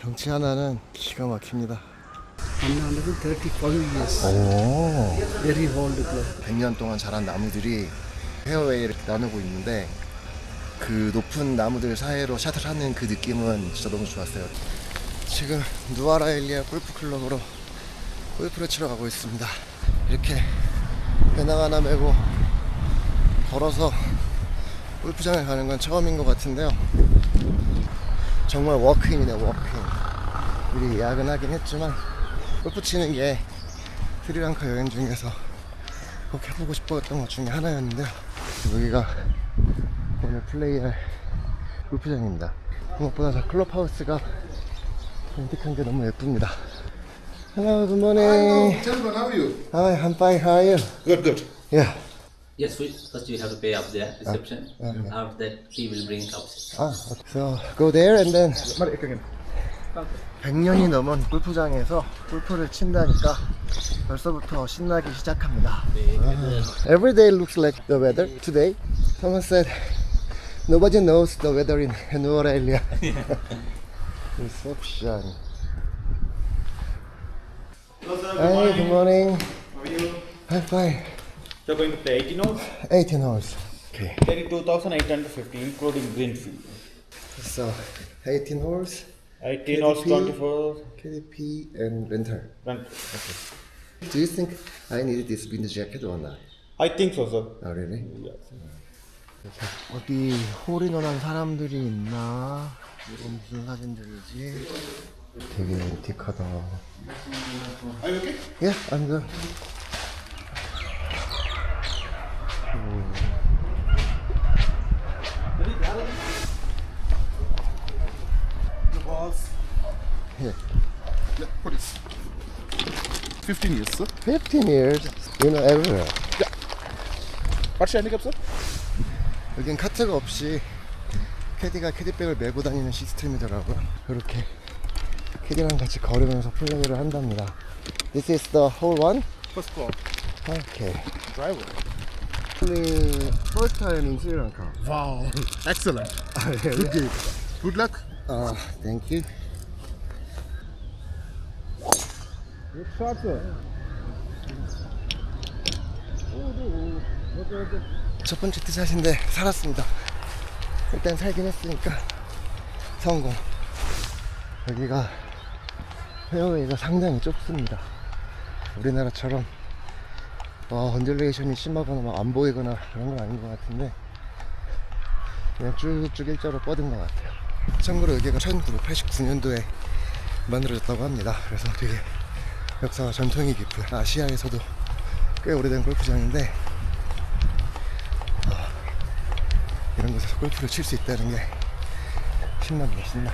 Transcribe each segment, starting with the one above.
경치 하나는 기가 막힙니다. 135 years. 오. Very old club. 100년 동안 자란 나무들이 페어웨이를 나누고 있는데 그 높은 나무들 사이로 샷을 하는 그 느낌은 진짜 너무 좋았어요. 지금 누아라엘리아 골프클럽으로 골프를 치러 가고 있습니다. 이렇게 배낭 하나 메고 걸어서 골프장에 가는 건 처음인 것 같은데요. 정말 워크인이네, 워크인. 미리 예약은 하긴 했지만 골프 치는 게 스리랑카 여행 중에서 꼭 해보고 싶었던 것 중에 하나였는데요. 여기가 오늘 플레이할 골프장입니다. 무엇보다 저 클럽하우스가 앤틱한 게 너무 예쁩니다. Hello, good morning. Gentlemen, how are you? Hi, I'm fine. How are you? Good, good. Yeah. Yes, first you have to pay up there, reception. After that, he will bring cups. Okay. So go there and then Mari, again. 100년이 넘은 골프장에서 골프를 친다니까 벌써부터 신나기 시작합니다. Every day looks like the weather. Today, someone said nobody knows the weather in Nuarelia. Reception. Hello sir, Hey, good morning. How are you? I'm fine. You're going to play 18 holes? 18 hours. Okay. 32,850 including green fee. So 18 holes, 18 holes, KDP. 24. KDP and rental. Rent. Do you think I need this wind jacket or not? I think so, sir. Oh, really? Yeah. 어디 홀인원한 사람들이 있나? 이건 무슨 사진들이지? 되게 앤틱하다. Are you okay? Yeah, I'm good. The balls. Here. Yeah, what is 15 years, sir. 15 years, you know everywhere. What's your handicap, sir? 여긴 카트가 없이 캐디가 캐디백을 메고 다니는 시스템이더라고요. 이렇게 캐디랑 같이 걸으면서 플레이를 한답니다. This is the whole one? First ball. Okay. Driver. Only first time in Sri Lanka. Wow. Excellent. Good game. Good luck. Thank you. Good shot, sir. 첫 번째 티샷인데 살았습니다. 일단 살긴 했으니까 성공. 여기가 페어웨이가 상당히 좁습니다. 우리나라처럼 언듈레이션이 심하거나 막 안 보이거나 그런 건 아닌 것 같은데 그냥 쭉쭉 일자로 뻗은 것 같아요. 참고로 여기가 1989년도에 만들어졌다고 합니다. 그래서 되게 역사와 전통이 깊은 아시아에서도 꽤 오래된 골프장인데 이런 곳에서 골프를 칠 수 있다는 게 신납니다, 신나.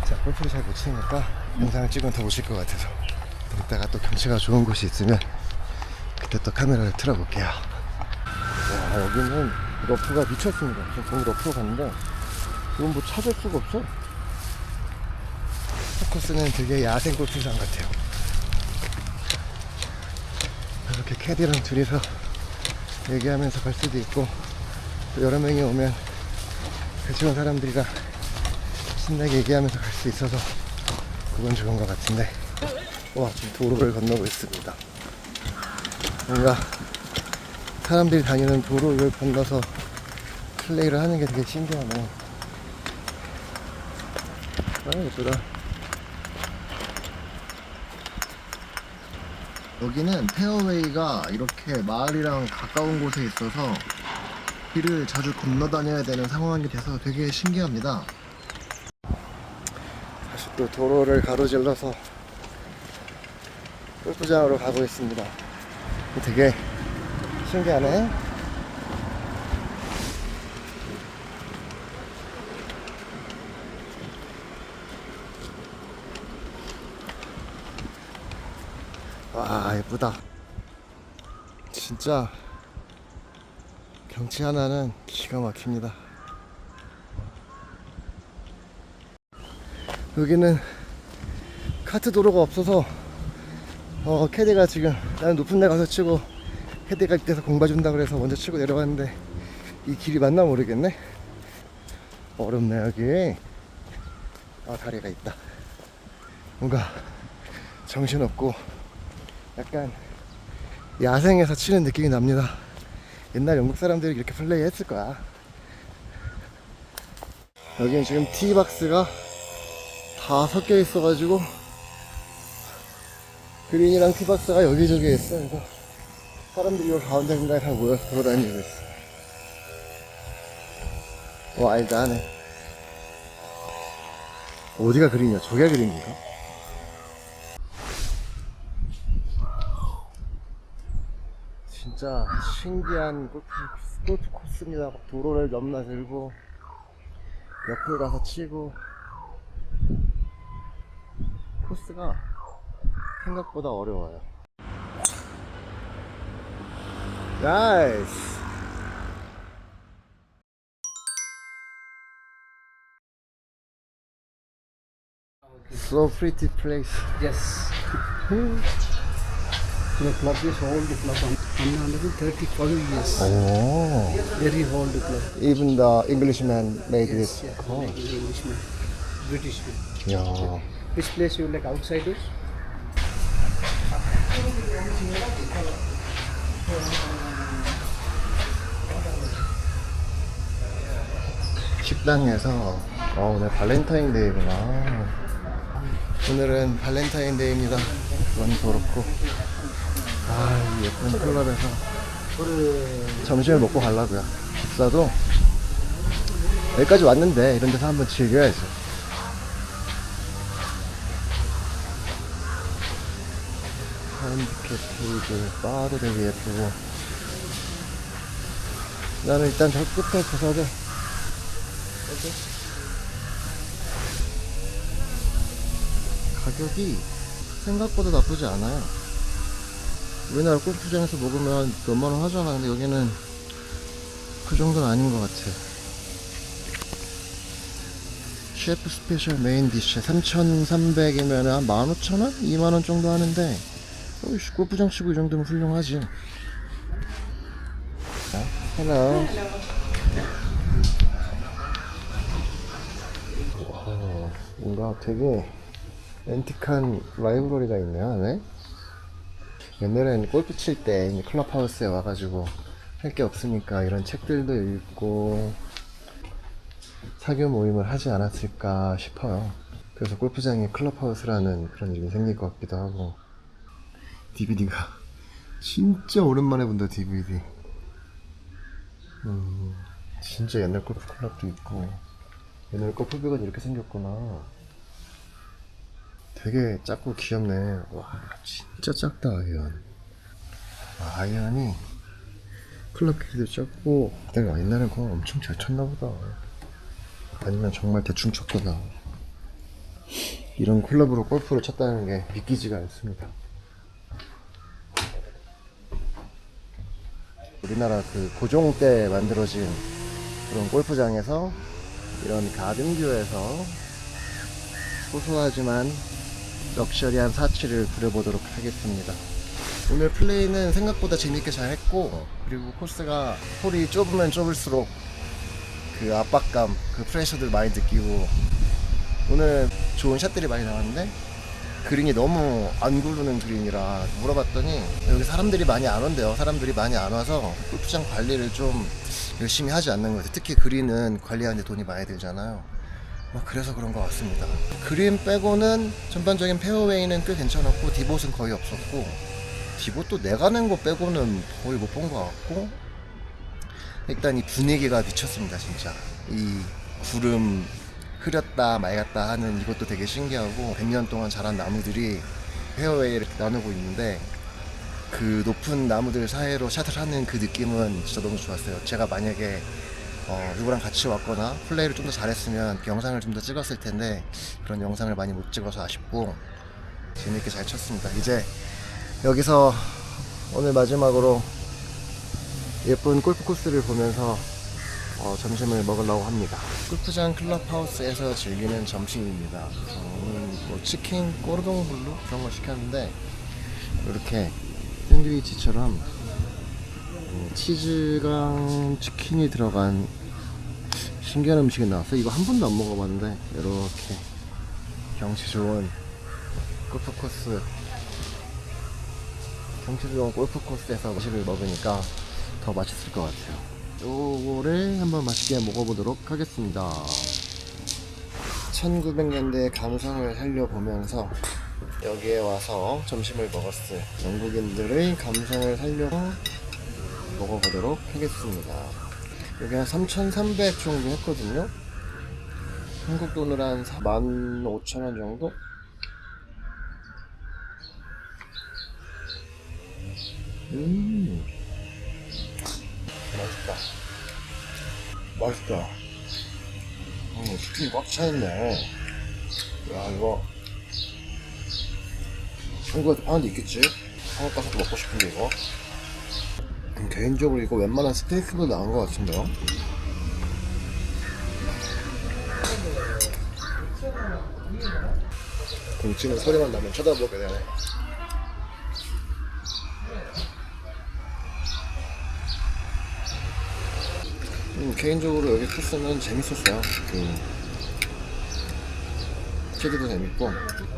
자, 골프를 잘 못 치니까 영상을 찍으면 더 보실 것 같아서 이따가 또 경치가 좋은 곳이 있으면 그때 또 카메라를 틀어볼게요. 와, 여기는 러프가 미쳤습니다. 지금 거기 러프로 갔는데 이건 뭐 찾을 수가 없어. 코스는 되게 야생 골프장 같아요. 이렇게 캐디랑 둘이서 얘기하면서 갈 수도 있고 또 여러 명이 오면 같이 온 사람들이랑 신나게 얘기하면서 갈 수 있어서 그건 좋은 것 같은데 와, 지금 도로를 건너고 있습니다. 뭔가 사람들이 다니는 도로를 건너서 플레이를 하는 게 되게 신기하네. 아, 예쁘다. 여기는 페어웨이가 이렇게 마을이랑 가까운 곳에 있어서 길을 자주 건너 다녀야 되는 상황이 돼서 되게 신기합니다. 다시 또 도로를 가로질러서 골프장으로 가고 있습니다. 되게 신기하네. 와, 예쁘다. 진짜 경치 하나는 기가 막힙니다. 여기는 카트 도로가 없어서 캐디가 지금 나는 높은 데 가서 치고 캐디가 밑에서 공 봐준다 그래서 먼저 치고 내려갔는데 이 길이 맞나 모르겠네. 어렵네 여기. 다리가 있다. 뭔가 정신없고 약간 야생에서 치는 느낌이 납니다. 옛날 영국 사람들이 이렇게 플레이 했을 거야. 여기는 지금 티박스가 다 섞여 있어가지고 그린이랑 티박스가 여기저기 있어. 그래서 사람들이 요 가운데 공간에 다 모여서 돌아다니고 있어. 와일드하네. 어디가 그린이야? 저게 그린인가? 진짜 신기한 골프 코스입니다. 막 도로를 넘나들고 옆으로 가서 치고 코스가 생각보다 어려워요. 나이스. So pretty place. Yes. The club is old club. 135 years. Oh. Very old club. Even the Englishman made this. Yeah. Oh. Englishman. British man. Yeah. Which place you like outsiders? 식당에서 오늘 발렌타인데이구나. 오늘은 발렌타인데이입니다. 그건 그렇고 이 예쁜 클럽에서 점심을 먹고 가려고요. 비싸도 여기까지 왔는데 이런 데서 한번 즐겨야죠. 핸디캡 테이블, 바도 되게 예쁘고. 나는 일단 저 끝에 구석에 가격이 생각보다 나쁘지 않아요. 우리나라 골프장에서 먹으면 몇만원 하잖아. 근데 여기는 그 정도는 아닌 것 같아. 셰프 스페셜 메인 디쉬 3,300이면 한 15,000원? 2만원 정도 하는데 골프장 치고 이 정도면 훌륭하지. 자, 헬로. 뭔가 되게 앤틱한 라이브러리가 있네요, 안에. 옛날에는 골프 칠 때 클럽하우스에 와가지고 할 게 없으니까 이런 책들도 읽고 사교 모임을 하지 않았을까 싶어요. 그래서 골프장에 클럽하우스라는 그런 이름이 생길 것 같기도 하고. DVD가 진짜 오랜만에 본다, DVD. 진짜 옛날 골프 클럽도 있고. 옛날 골프백은 이렇게 생겼구나. 되게 작고 귀엽네. 와, 진짜 작다, 아이언. 아이언이 클럽 길이도 작고. 내가 옛날엔 그거 엄청 잘 쳤나 보다. 아니면 정말 대충 쳤구나. 이런 클럽으로 골프를 쳤다는 게 믿기지가 않습니다. 우리나라 그 고종 때 만들어진 그런 골프장에서 이런 가든뷰에서 소소하지만 럭셔리한 사치를 부려보도록 하겠습니다. 오늘 플레이는 생각보다 재밌게 잘 했고, 그리고 코스가 홀이 좁으면 좁을수록 그 압박감, 그 프레셔들 많이 느끼고, 오늘 좋은 샷들이 많이 나왔는데 그린이 너무 안 구르는 그린이라 물어봤더니 여기 사람들이 많이 안 온대요. 사람들이 많이 안 와서 골프장 관리를 좀 열심히 하지 않는 것 같아요. 특히 그린은 관리하는데 돈이 많이 들잖아요. 그래서 그런 것 같습니다. 그린 빼고는 전반적인 페어웨이는 꽤 괜찮았고, 디봇은 거의 없었고, 디봇도 내가 낸 거 빼고는 거의 못 본 것 같고, 일단 이 분위기가 미쳤습니다. 진짜 이 구름 흐렸다 맑았다 하는 이것도 되게 신기하고, 100년 동안 자란 나무들이 페어웨이를 나누고 있는데 그 높은 나무들 사이로 샷을 하는 그 느낌은 진짜 너무 좋았어요. 제가 만약에 누구랑 같이 왔거나 플레이를 좀 더 잘했으면 영상을 좀 더 찍었을 텐데 그런 영상을 많이 못 찍어서 아쉽고, 재밌게 잘 쳤습니다. 이제 여기서 오늘 마지막으로 예쁜 골프 코스를 보면서 점심을 먹으려고 합니다. 골프장 클럽하우스에서 즐기는 점심입니다. 저는 치킨 꼬르동 블루 그런 거 시켰는데, 이렇게 샌드위치처럼 치즈랑 치킨이 들어간 신기한 음식이 나왔어요. 이거 한 번도 안 먹어봤는데, 이렇게 경치 좋은 골프 코스, 경치 좋은 골프 코스에서 음식을 먹으니까 더 맛있을 것 같아요. 요거를 한번 맛있게 먹어보도록 하겠습니다. 1900년대의 감성을 살려보면서 여기에 와서 점심을 먹었어요. 영국인들의 감성을 살려서 먹어보도록 하겠습니다. 여기 한 3,300 정도 했거든요. 한국 돈으로 한 15,000원 정도? 맛있다. 맛있다. 치킨이 꽉 차있네. 야, 이거 한국에도 파는 데 있겠지? 한국 가서도 먹고 싶은데 이거. 개인적으로 이거 웬만한 스테이크보다 나은 것 같은데요? 동치는 소리만 나면 쳐다보게 되네. 개인적으로 여기 코스는 재밌었어요. 치즈도 재밌고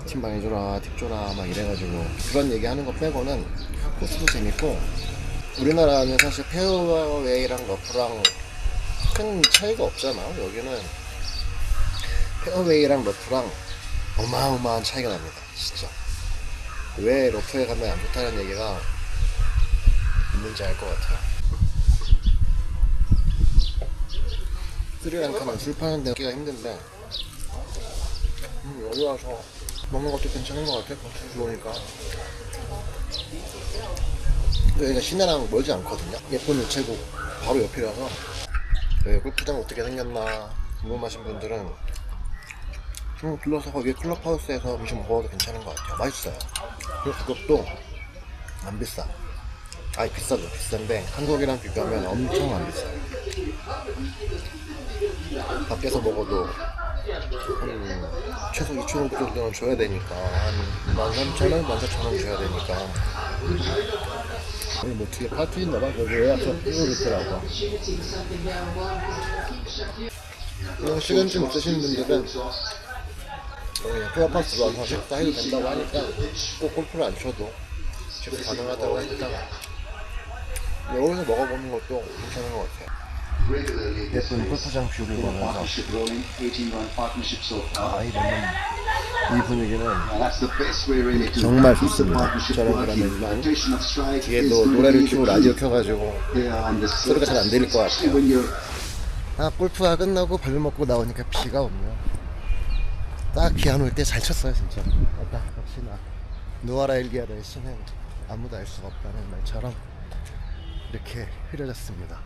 팀 많이 줘라 팁 줘라 막 이래가지고 그런 얘기 하는 거 빼고는 코스도 재밌고, 우리나라는 사실 페어웨이랑 러프랑 큰 차이가 없잖아. 여기는 페어웨이랑 러프랑 어마어마한 차이가 납니다. 진짜 왜 러프에 가면 안 좋다는 얘기가 있는지 알 것 같아요. 스리랑카는 술 파는 데 가기가 힘든데 여기 와서 먹는 것도 괜찮은 것 같아. 경치 좋으니까. 여기가 시내랑 멀지 않거든요. 예쁜 우체국 바로 옆이라서 여기 골프장 어떻게 생겼나 궁금하신 분들은 둘러서 거기 클럽하우스에서 음식 먹어도 괜찮은 것 같아요. 맛있어요. 그리고 가격도 안 비싸. 아니 비싸죠. 비싼데 한국이랑 비교하면 엄청 안 비싸요. 밖에서 먹어도 최소 2,000원 정도는 줘야 되니까, 한 13,000원, 14,000원 줘야 되니까. 여기 뭐 뒤에 파티 있나봐. 거기 예약서 끼고 있더라고. 그냥 시간 좀 있으신 분들은 클럽하우스 와서 식사해도 된다고 하니까 꼭 골프를 안 쳐도 식사 가능하다고 하니까 여기서 먹어보는 것도 괜찮은 것 같아요. 예쁜 골프장 뷰를 보면서 이 먹는 이 분위기는 정말 좋습니다. 저런 사람이지만 뒤에도 노래를 켜고 라디오 켜가지고 소리가 잘 안 들릴 것 같아요. 골프가 끝나고 밥을 먹고 나오니까 비가 오네요. 딱 비 안 올 때 잘 쳤어요 진짜. 역시나 누아라 일기야의 신은 아무도 알 수가 없다는 말처럼 이렇게 흐려졌습니다.